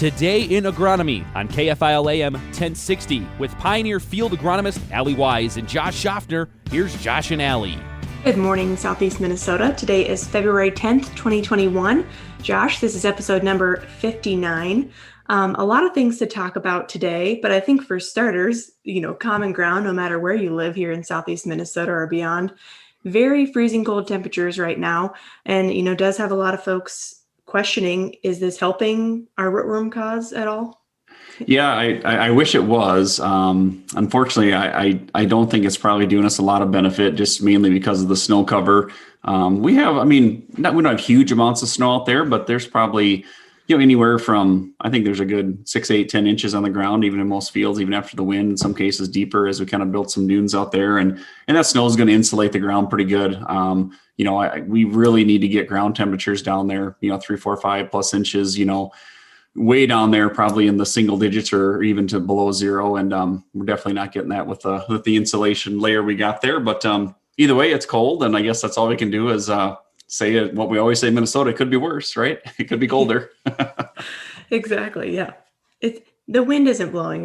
Today in Agronomy on KFIL AM 1060 with Pioneer Field Agronomist Allie Wise and Josh Schaffner. Here's Josh and Allie. Good morning, Southeast Minnesota. Today is February 10th, 2021. Josh, this is episode number 59. A lot of things to talk about today, but I think for starters, common ground, no matter where you live here in Southeast Minnesota or beyond, very freezing cold temperatures right now. And, does have a lot of folks questioning, is this helping our rootworm cause at all? Yeah, I wish it was. Unfortunately, I don't think it's probably doing us a lot of benefit, just mainly because of the snow cover. We don't have huge amounts of snow out there, but there's probably, anywhere from, I think there's a good 6, 8, 10 inches on the ground, even in most fields, even after the wind, in some cases deeper as we kind of built some dunes out there. And that snow is going to insulate the ground pretty good. We really need to get ground temperatures down there, 3, 4, 5 plus inches, way down there, probably in the single digits or even to below zero. And we're definitely not getting that with the insulation layer we got there. But either way, it's cold. And I guess that's all we can do is say it. What we always say in Minnesota, it could be worse, right? It could be colder. Exactly. Yeah. The wind isn't blowing,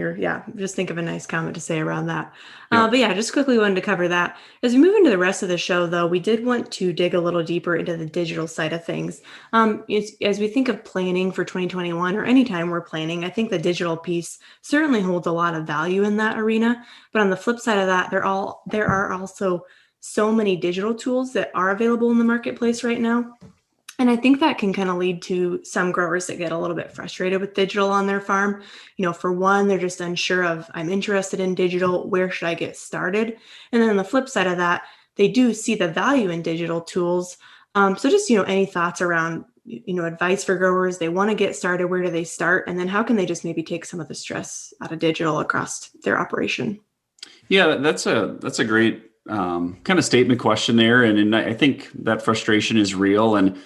just think of a nice comment to say around that. Yeah. But just quickly wanted to cover that. As we move into the rest of the show, though, we did want to dig a little deeper into the digital side of things. As we think of planning for 2021 or anytime we're planning, I think the digital piece certainly holds a lot of value in that arena. But on the flip side of that, there are also so many digital tools that are available in the marketplace right now. And I think that can kind of lead to some growers that get a little bit frustrated with digital on their farm. For one, they're just unsure of, I'm interested in digital, where should I get started? And then on the flip side of that, they do see the value in digital tools. So just, any thoughts around, advice for growers, they want to get started, where do they start? And then how can they just maybe take some of the stress out of digital across their operation? Yeah, that's a great kind of statement question there. And I think that frustration is real. And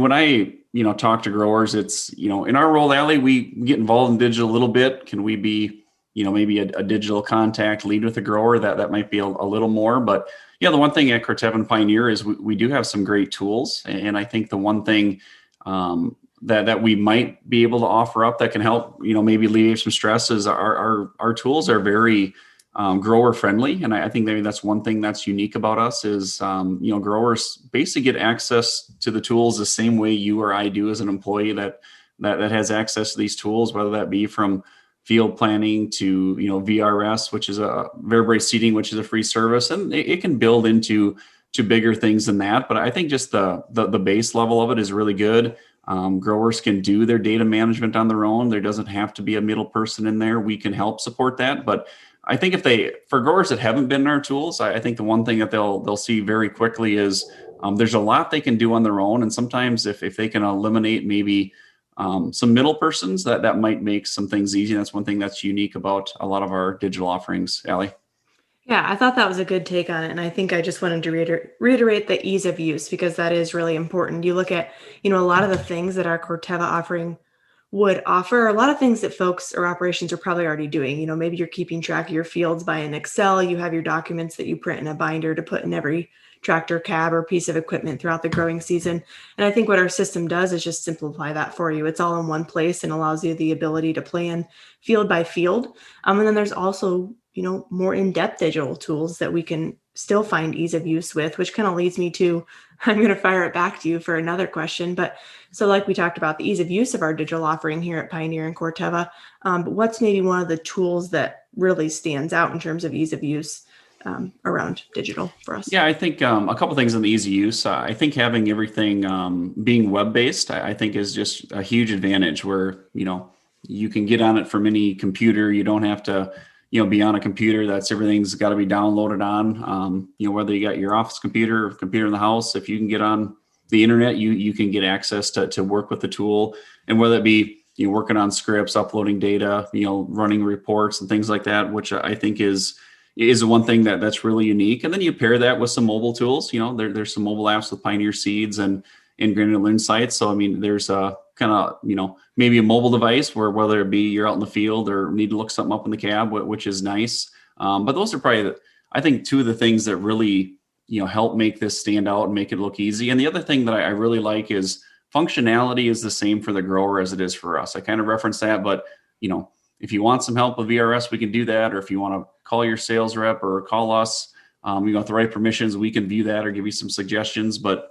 when I, talk to growers, it's, in our role, Allie, we get involved in digital a little bit. Can we be, maybe a digital contact lead with a grower that might be a little more, but the one thing at Corteva and Pioneer is we do have some great tools. And I think the one thing, that we might be able to offer up that can help, maybe alleviate some stress is our tools are very grower friendly. And I think maybe that's one thing that's unique about us is, growers basically get access to the tools the same way you or I do as an employee that has access to these tools, whether that be from field planning to, VRS, which is a variable seeding, which is a free service. And it can build into bigger things than that. But I think just the base level of it is really good. Growers can do their data management on their own. There doesn't have to be a middle person in there. We can help support that. But I think for growers that haven't been in our tools, I think the one thing that they'll see very quickly is there's a lot they can do on their own. And sometimes if they can eliminate maybe some middle persons, that might make some things easy. That's one thing that's unique about a lot of our digital offerings, Allie. Yeah, I thought that was a good take on it. And I think I just wanted to reiterate the ease of use, because that is really important. You look at, a lot of the things that our Corteva offering would offer, a lot of things that folks or operations are probably already doing. Maybe you're keeping track of your fields by an Excel, you have your documents that you print in a binder to put in every tractor cab or piece of equipment throughout the growing season. And I think what our system does is just simplify that for you. It's all in one place and allows you the ability to plan field by field. And then there's also, more in-depth digital tools that we can still find ease of use with, which kind of leads me to, I'm going to fire it back to you for another question. But so like we talked about the ease of use of our digital offering here at Pioneer and Corteva, but what's maybe one of the tools that really stands out in terms of ease of use around digital for us? Yeah, I think a couple things on the easy use. I think having everything being web-based, I think is just a huge advantage where, you can get on it from any computer. You don't have to, be on a computer everything's got to be downloaded on, whether you got your office computer or computer in the house, if you can get on the internet, you can get access to work with the tool. And whether it be, working on scripts, uploading data, running reports and things like that, which I think is one thing that's really unique. And then you pair that with some mobile tools. There's some mobile apps with Pioneer Seeds and Granular Insights. So, there's a kind of, maybe a mobile device where whether it be you're out in the field or need to look something up in the cab, which is nice. But those are probably, I think, two of the things that really, help make this stand out and make it look easy. And the other thing that I really like is functionality is the same for the grower as it is for us. I kind of referenced that, but if you want some help with VRS, we can do that. Or if you want to call your sales rep or call us, with the right permissions, we can view that or give you some suggestions. But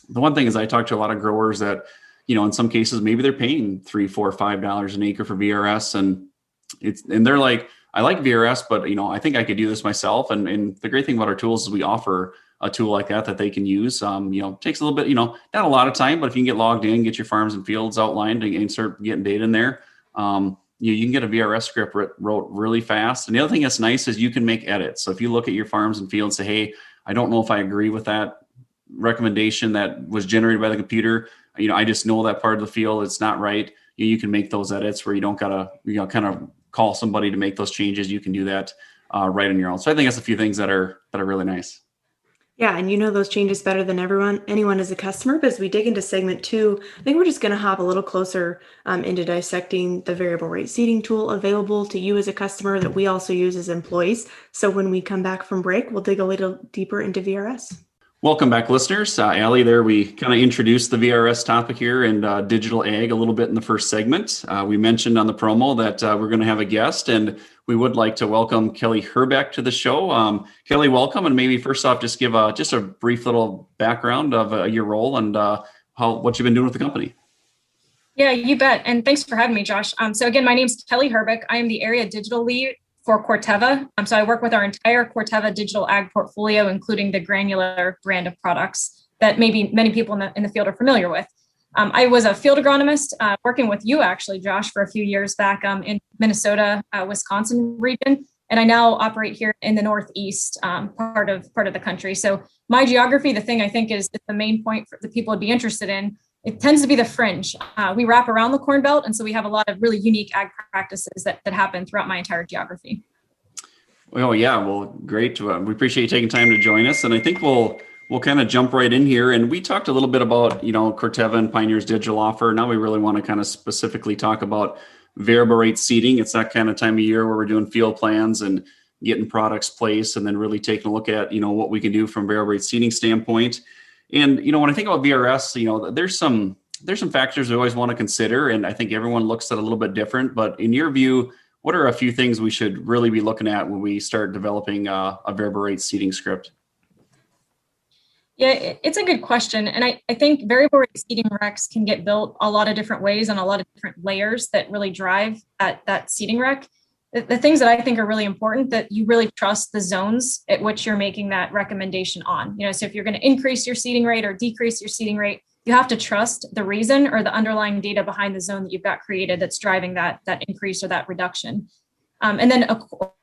the one thing is, I talk to a lot of growers that, in some cases, maybe they're paying $3, $4, $5 an acre for VRS, and they're like, I like VRS, but I think I could do this myself. And the great thing about our tools is we offer a tool like that they can use. Takes a little bit, not a lot of time, but if you can get logged in, get your farms and fields outlined and start getting data in there, you can get a VRS script wrote really fast. And the other thing that's nice is you can make edits. So if you look at your farms and fields and say, hey, I don't know if I agree with that recommendation that was generated by the computer, I just know that part of the field, it's not right. You can make those edits where you don't gotta, kind of call somebody to make those changes. You can do that right on your own. So I think that's a few things that are really nice. Yeah, and those changes better than anyone as a customer. But as we dig into segment 2, I think we're just going to hop a little closer into dissecting the variable rate seeding tool available to you as a customer that we also use as employees. So when we come back from break, we'll dig a little deeper into VRS. Welcome back, listeners. Allie, there we kind of introduced the VRS topic here and digital ag a little bit in the first segment. We mentioned on the promo that we're going to have a guest, and we would like to welcome Kelly Herbick to the show. Kelly, welcome, and maybe first off, just give just a brief little background of your role and what you've been doing with the company. Yeah, you bet, and thanks for having me, Josh. So again, my name's Kelly Herbick. I am the area digital lead for Corteva. So I work with our entire Corteva digital ag portfolio, including the granular brand of products that maybe many people in the field are familiar with. I was a field agronomist working with you, actually, Josh, for a few years back in Minnesota, Wisconsin region. And I now operate here in the Northeast part of the country. So my geography, the thing I think is the main point for the people would be interested in, it tends to be the fringe. We wrap around the Corn Belt, and so we have a lot of really unique ag practices that happen throughout my entire geography. Oh, yeah. Well, great. We appreciate you taking time to join us. And I think we'll kind of jump right in here. And we talked a little bit about, Corteva and Pioneer's digital offer. Now we really want to kind of specifically talk about variable rate seeding. It's that kind of time of year where we're doing field plans and getting products placed and then really taking a look at, what we can do from variable rate seeding standpoint. And, when I think about VRS, there's some factors we always want to consider. And I think everyone looks at it a little bit different. But in your view, what are a few things we should really be looking at when we start developing a variable rate seeding script? Yeah, it's a good question. And I think variable rate seeding recs can get built a lot of different ways on a lot of different layers that really drive that seeding rec. The things that I think are really important, that you really trust the zones at which you're making that recommendation on. So if you're going to increase your seeding rate or decrease your seeding rate, you have to trust the reason or the underlying data behind the zone that you've got created that's driving that increase or that reduction. And then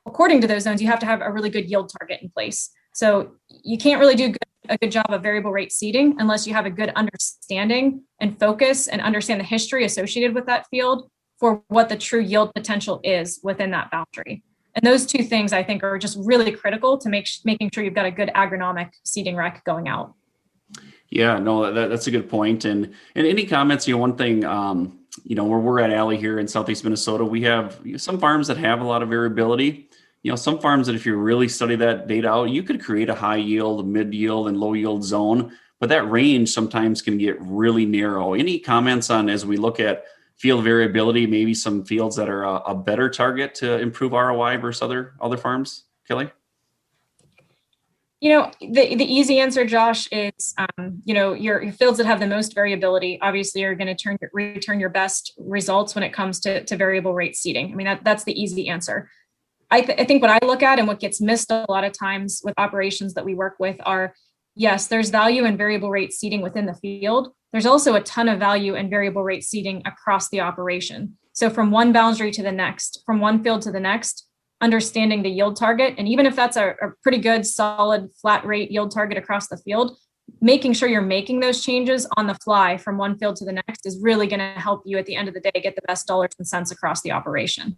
according to those zones, you have to have a really good yield target in place. So you can't really do a good job of variable rate seeding unless you have a good understanding and focus and understand the history associated with that field for what the true yield potential is within that boundary. And those two things, I think, are just really critical to making sure you've got a good agronomic seeding rec going out. Yeah, no, that's a good point. And any comments, one thing, where we're at Allie here in Southeast Minnesota, we have some farms that have a lot of variability. Some farms that if you really study that data out, you could create a high yield, mid yield, and low yield zone, but that range sometimes can get really narrow. Any comments on, as we look at field variability, maybe some fields that are a better target to improve ROI versus other farms? Kelly? The easy answer, Josh, is, your fields that have the most variability, obviously, are going to return your best results when it comes to variable rate seeding. I mean, that's the easy answer. I think what I look at and what gets missed a lot of times with operations that we work with are, yes, there's value in variable rate seeding within the field. There's also a ton of value in variable rate seeding across the operation. So from one boundary to the next, from one field to the next, understanding the yield target. And even if that's a pretty good, solid, flat rate yield target across the field, making sure you're making those changes on the fly from one field to the next is really going to help you at the end of the day get the best dollars and cents across the operation.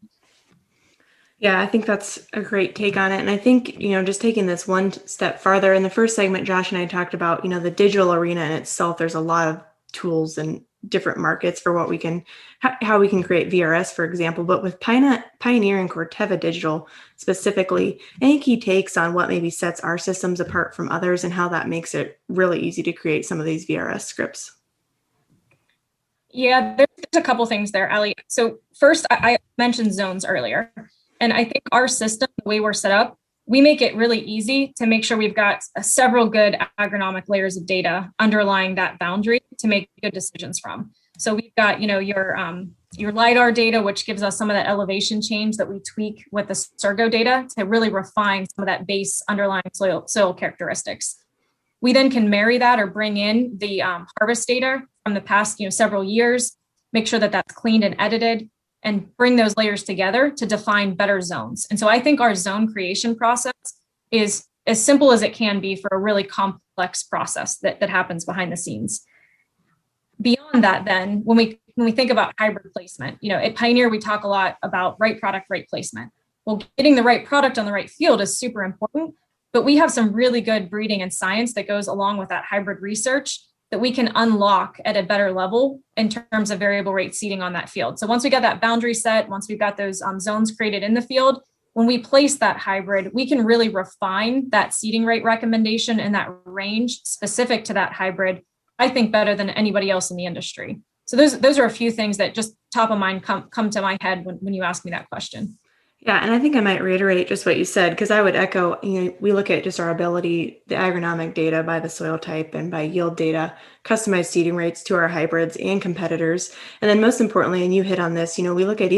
Yeah, I think that's a great take on it. And I think, just taking this one step farther, in the first segment, Josh and I talked about, the digital arena in itself. There's a lot of tools and different markets for how we can create VRS, for example. But with Pioneer and Corteva Digital specifically, any key takes on what maybe sets our systems apart from others and how that makes it really easy to create some of these VRS scripts? Yeah, there's a couple things there, Allie. So first, I mentioned zones earlier, and I think our system, the way we're set up, we make it really easy to make sure we've got several good agronomic layers of data underlying that boundary to make good decisions from. So we've got, your LiDAR data, which gives us some of that elevation change that we tweak with the Sergo data to really refine some of that base underlying soil characteristics. We then can marry that or bring in the harvest data from the past, several years, make sure that that's cleaned and edited, and bring those layers together to define better zones. And so I think our zone creation process is as simple as it can be for a really complex process that happens behind the scenes. Beyond that, then, when we think about hybrid placement, at Pioneer, we talk a lot about right product, right placement. Well, getting the right product on the right field is super important, but we have some really good breeding and science that goes along with that hybrid research that we can unlock at a better level in terms of variable rate seeding on that field. So once we got that boundary set, once we've got those zones created in the field, when we place that hybrid, we can really refine that seeding rate recommendation and that range specific to that hybrid, I think, better than anybody else in the industry. So those are a few things that just top of mind come to my head when you ask me that question. Yeah, and I think I might reiterate just what you said, because I would echo, we look at just our ability, the agronomic data by the soil type and by yield data, customized seeding rates to our hybrids and competitors. And then most importantly, and you hit on this, we look at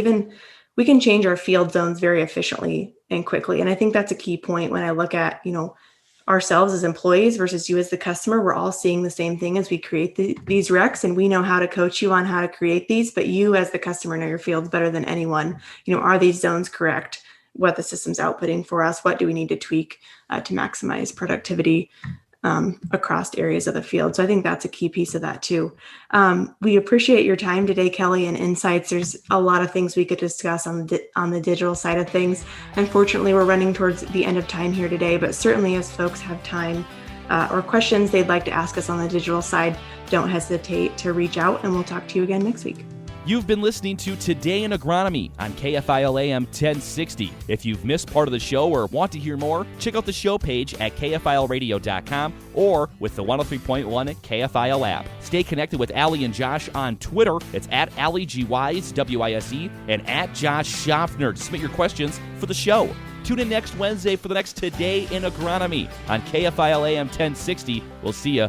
we can change our field zones very efficiently and quickly. And I think that's a key point when I look at, ourselves as employees versus you as the customer. We're all seeing the same thing as we create these recs, and we know how to coach you on how to create these, but you as the customer know your fields better than anyone. Are these zones correct? What the system's outputting for us? What do we need to tweak to maximize productivity across areas of the field? So I think that's a key piece of that too. We appreciate your time today, Kelly, and insights. There's a lot of things we could discuss on the digital side of things. Unfortunately, we're running towards the end of time here today, but certainly as folks have time or questions they'd like to ask us on the digital side, don't hesitate to reach out, and we'll talk to you again next week. You've been listening to Today in Agronomy on KFIL AM 1060. If you've missed part of the show or want to hear more, check out the show page at kfilradio.com or with the 103.1 KFIL app. Stay connected with Allie and Josh on Twitter. It's at Allie G-Wise, W-I-S-E, and at Josh Schaffner to submit your questions for the show. Tune in next Wednesday for the next Today in Agronomy on KFIL AM 1060. We'll see you